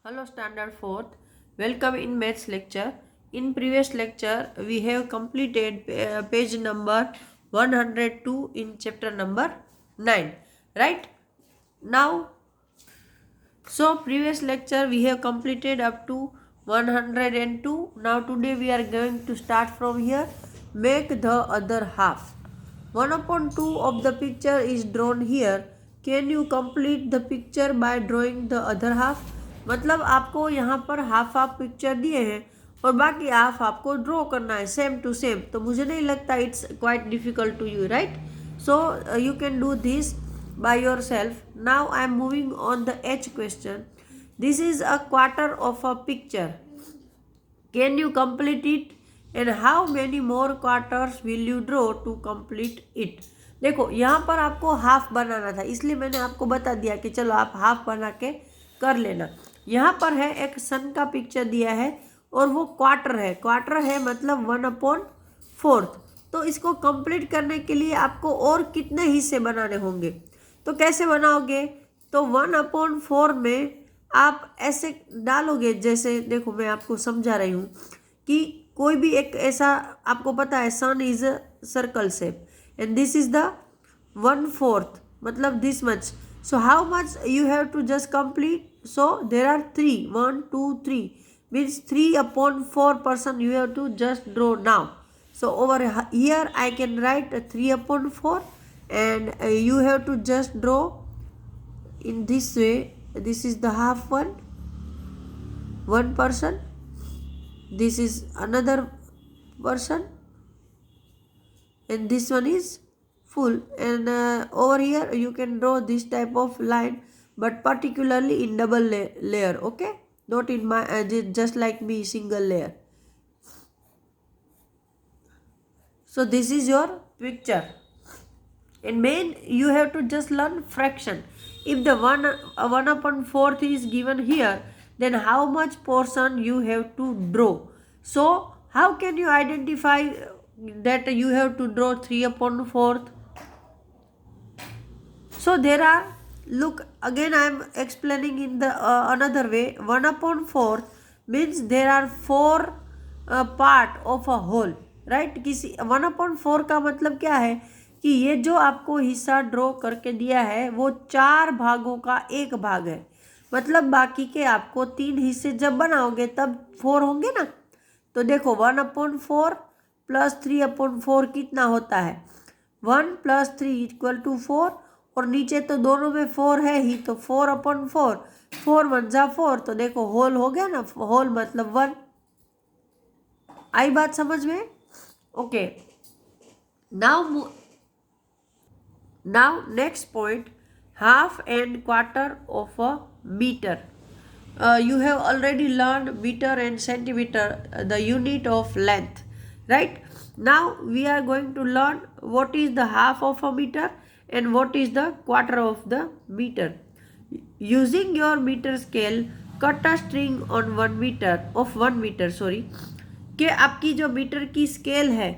Hello Standard 4th. Welcome in maths lecture. In previous lecture we have completed page number 102 in chapter number 9. Right? Now, so previous lecture we have completed up to 102. Now today we are going to start from here. Make the other half. 1 upon 2 of the picture is drawn here. Can you complete the picture by drawing the other half? मतलब आपको यहाँ पर half half picture दिए हैं और बाकी half आपको draw करना है सेम टू सेम. तो मुझे नहीं लगता it's quite difficult to you, right? So you can do this by yourself. Now I am moving on the H question. This is a quarter of a picture. Can you complete it? And how many more quarters will you draw to complete it? देखो यहाँ पर आपको half banana था, इसलिए मैंने आपको बता दिया कि चलो आप हाफ बना के कर लेना. यहाँ पर है एक सन का पिक्चर दिया है और वो क्वार्टर है. क्वार्टर है मतलब 1/4. तो इसको कंप्लीट करने के लिए आपको और कितने हिस्से बनाने होंगे? तो कैसे बनाओगे? तो 1/4 में आप ऐसे डालोगे, जैसे देखो मैं आपको समझा रही हूँ कि कोई भी एक ऐसा, आपको पता है sun is a circle shape and this is the 1/4 मतलब this much. So how much you have to just complete? So there are 3, 1 2 3 means 3/4 person you have to just draw now. So over here I can write 3/4 and you have to just draw in this way. This is the half one person, this is another person, and this one is full. And over here you can draw this type of line, but particularly in double layer, okay, not in my just like me single layer. So this is your picture. And main you have to just learn fraction. If the 1/4 is given here, then how much portion you have to draw? So how can you identify that you have to draw 3/4? So there are, look again I am explaining in the another way. 1/4 means there are 4 part of a whole, right? किसी 1/4 का मतलब क्या है कि ये जो आपको हिस्सा ड्रॉ करके दिया है वो 4 भागों का एक भाग है. मतलब बाकी के आपको 3 हिस्से जब बनाओगे तब 4 होंगे ना. तो देखो 1/4 प्लस 3/4 कितना होता है? 1 + 3 = 4 और नीचे तो दोनों में 4 है ही, तो 4/4 4 1 जा 4. तो देखो होल हो गया ना, होल मतलब 1. आई बात समझ में? Okay. Now next point, half and quarter of a meter. You have already learned meter and centimeter, the unit of length, right? Now we are going to learn what is the half of a meter and what is the quarter of the meter. Using your meter scale, cut a string on 1 meter of 1 meter. कि आपकी जो metre की scale है,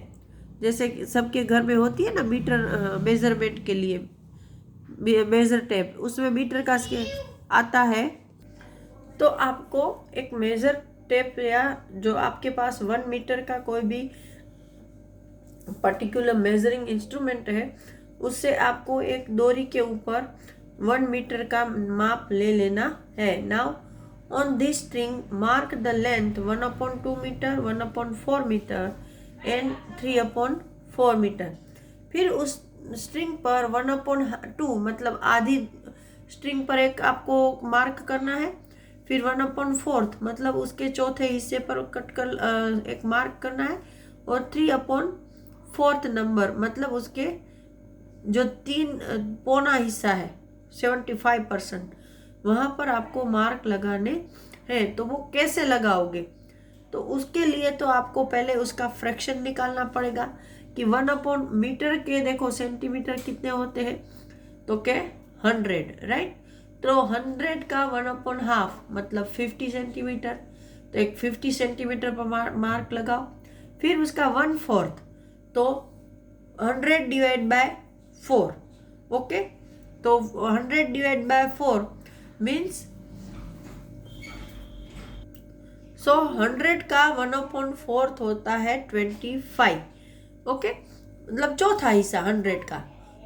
जैसे सबके घर में होती है ना मीटर मेजरमेंट के लिए मेजर टेप, उसमें मीटर का स्केल आता है. तो आपको एक मेजर टेप या जो आपके पास 1 मीटर का कोई भी पर्टिकुलर मेजरिंग इंस्ट्रूमेंट है, उससे आपको एक डोरी के ऊपर 1 मीटर का माप ले लेना है. Now on this string mark the length 1/2 meter, 1/4 meter and 3/4 meter. फिर उस स्ट्रिंग पर 1/2 मतलब आधी स्ट्रिंग पर एक आपको मार्क करना है. फिर 1/4 मतलब उसके चौथे हिस्से पर कट कर एक मार्क करना है. और 3/4 नंबर मतलब उसके जो 3 पौना हिस्सा है 75%, वहाँ पर आपको मार्क लगाने हैं. तो वो कैसे लगाओगे? तो उसके लिए तो आपको पहले उसका फ्रैक्शन निकालना पड़ेगा कि 1/मीटर के देखो सेंटीमीटर कितने होते हैं, तो क्या 100, राइट? तो 100 का 1/2 मतलब 50 सेंटीमीटर. तो एक 50 सेंटीमीटर पर मार्क लगाओ. फिर उसका 1/4 तो 100/4. ओके. तो 100/4 means सो 100 का 1/4 होता है 25, ओके, मतलब चौथा हिस्सा 100 का,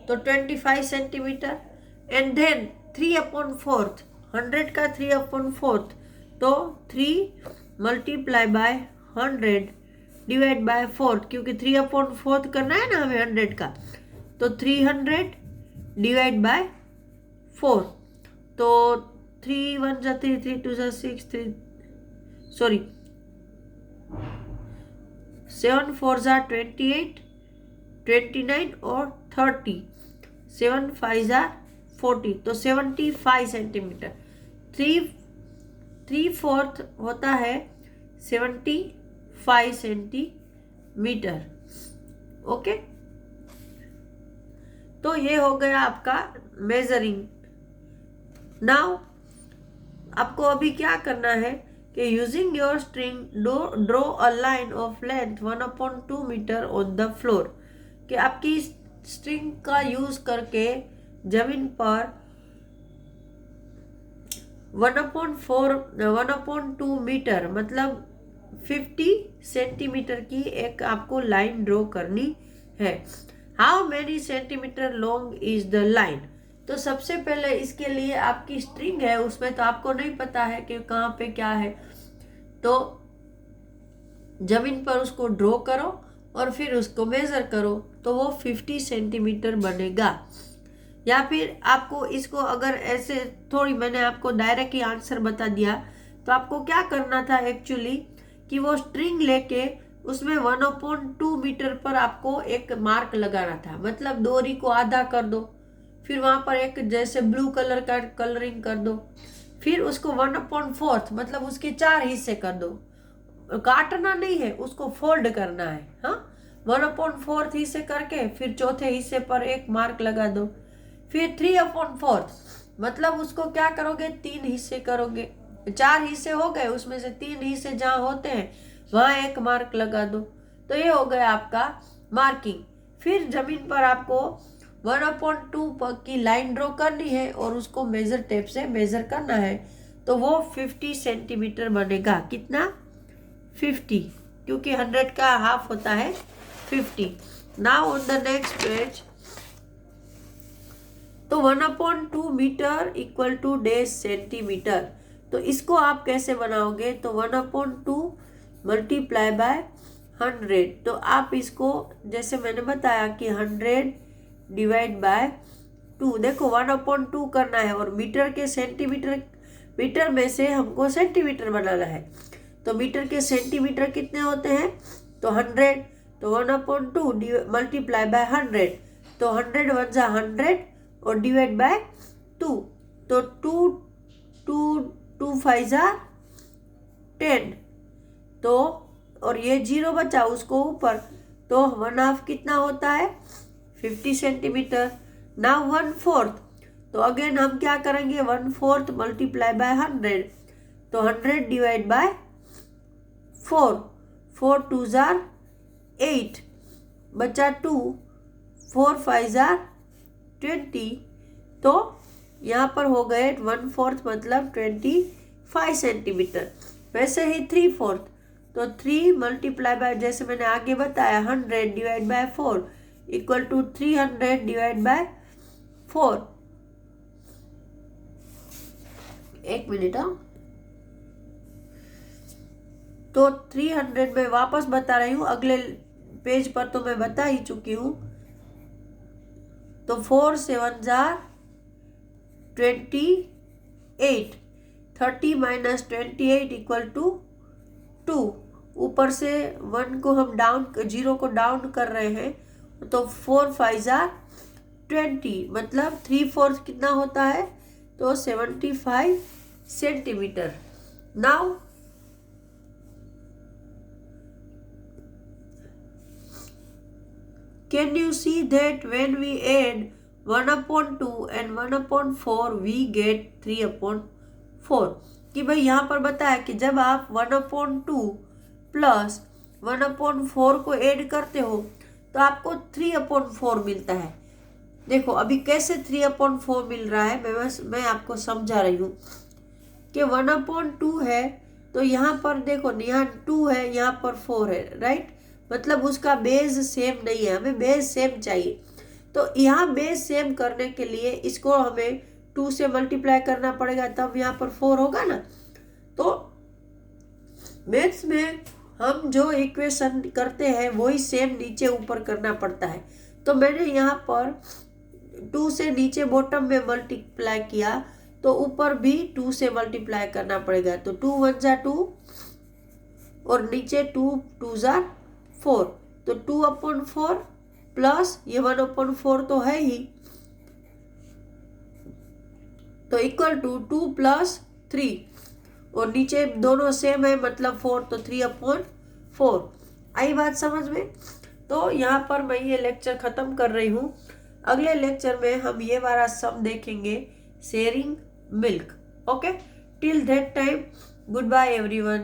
तो 25 सेंटीमीटर। एंड देन 3/4, 100 का 3/4, तो 3 मल्टीप्लाई बाय 100 डिवाइड बाय 4, क्योंकि 3/4 करना है ना हमें 100 का, तो 300 डिवाइड बाय 4, तो 3 1 जा 3, 3 2 जा 6, 7 4 जा 28, 29 और 30, 7 5 जा 40, तो 75 सेंटीमीटर। 3/4 होता है 75 सेंटीमीटर, ओके। तो ये हो गया आपका मेजरिंग। नाउ आपको अभी क्या करना है कि using your string draw a line of length 1/2 metre on the floor, कि आपकी स्ट्रिंग का यूज करके जमीन पर 1/2 मीटर मतलब 50 सेंटीमीटर की एक आपको लाइन ड्रॉ करनी है। How many centimetre long is the line? तो सबसे पहले इसके लिए आपकी स्ट्रिंग है, उसमें तो आपको नहीं पता है कि कहाँ पे क्या है, तो जमीन पर उसको ड्रॉ करो और फिर उसको मेजर करो, तो वो 50 सेंटीमीटर बनेगा। या फिर आपको इसको अगर ऐसे थोड़ी, मैंने आपको डायरेक्ट ही आंसर बता दिया, तो आपको क्या करना था एक्चुअली कि वो स्ट्रिंग लेके उसमें 1/2 मीटर पर आपको एक मार्क लगाना था, मतलब डोरी को आधा कर दो, फिर वहां पर एक जैसे ब्लू कलर का कलरिंग कर दो, फिर उसको 1/4 मतलब उसके 4 हिस्से कर दो, काटना नहीं है, उसको फोल्ड करना है, हाँ। 1/4 हिस्से करके फिर चौथे हिस्से पर एक मार्क लगा दो, फिर 3/4 मतलब उसको क्या करोगे, 3 हिस्से करोगे, 4 हिस्से हो गए, उसमें से 3 हिस्से जहां होते हैं वहां एक मार्क लगा दो, तो ये हो गया आपका मार्किंग। फिर जमीन पर आपको 1/2 की लाइन ड्रॉ करनी है और उसको मेजर टेप से मेजर करना है, तो वो 50 सेंटीमीटर बनेगा। कितना? 50, क्योंकि 100 का हाफ होता है 50। Now on the next page, तो 1/2 metre equal to days centimetre, तो इसको आप कैसे बनाओगे, तो 1/2 मल्टीप्लाई बाय 100, तो आप इसको जैसे मैंने बताया कि 100 डिवाइड बाय 2, देखो 1/2 करना है और मीटर के सेंटीमीटर, मीटर में से हमको सेंटीमीटर बनाना है, तो मीटर के सेंटीमीटर कितने होते हैं, तो 100, तो 1/2 मल्टीप्लाई बाय 100, तो 100 1 जा 100 और डिवाइड बाय 2, तो 2 5 जा 10, तो और ये 0 बचा उसको ऊपर, तो 1/2 कितना होता है, 50 सेंटीमीटर। नाउ 1/4, तो अगेन हम क्या करेंगे, 1/4 मल्टीप्लाई बाय 100, तो 100 डिवाइड बाय 4, 4 2 जार 8, बचा 2, 4 5 जार 20, तो यहाँ पर हो गए 1/4 मतलब 25 सेंटीमीटर। वैसे ही 3/4, तो 3 मल्टीप्लाई बाय, जैसे मैंने आगे बताया, 100 divide by 4 equal to 300 divide by 4। एक मिनट, हाँ, तो 300 में वापस बता रही हूँ, अगले पेज पर तो मैं बता ही चुकी हूँ, तो 4 7 जार 28, 30 माइनस 28 इक्वल टू 2, ऊपर से 1 को हम डाउन, 0 को डाउन कर रहे हैं, तो 4 5 जार 20 मतलब 3/4 कितना होता है, तो 75 centimetre. Now can you see that when we add 1/2 and 1/4 we get 3/4, कि भाई यहाँ पर बताया कि जब आप 1/2 प्लस 1/4 को ऐड करते हो तो आपको 3/4 मिलता है। देखो अभी कैसे 3/4 मिल रहा है, मैं आपको समझा रही हूँ कि 1/2 है तो यहाँ पर देखो, यहाँ 2 है, यहाँ पर 4 है, राइट। मतलब उसका बेस सेम नहीं है, हमें बेस सेम चाहिए। तो यहाँ बेस सेम करने के लिए इसको हमें 2 से मल्टीप्लाई करना पड़ेगा, तब यहाँ पर 4 होगा ना। तो मैथ्स में हम जो इक्वेशन करते हैं वही सेम नीचे ऊपर करना पड़ता है। तो मैंने यहाँ पर 2 से नीचे बॉटम में मल्टीप्लाई किया, तो ऊपर भी 2 से मल्टीप्लाई करना पड़ेगा। तो 2 1 जा 2 और नीचे 2 2 जा 4, तो 2/4 प्लस ये 1/4 तो है ही, तो इक्वल टू 2 + 3, और नीचे दोनों सेम है मतलब 4, तो 3/4। आई बात समझ में। तो यहाँ पर मैं ये लेक्चर ख़त्म कर रही हूँ। अगले लेक्चर में हम ये वाला सम देखेंगे, sharing milk. Okay, till that time good bye everyone.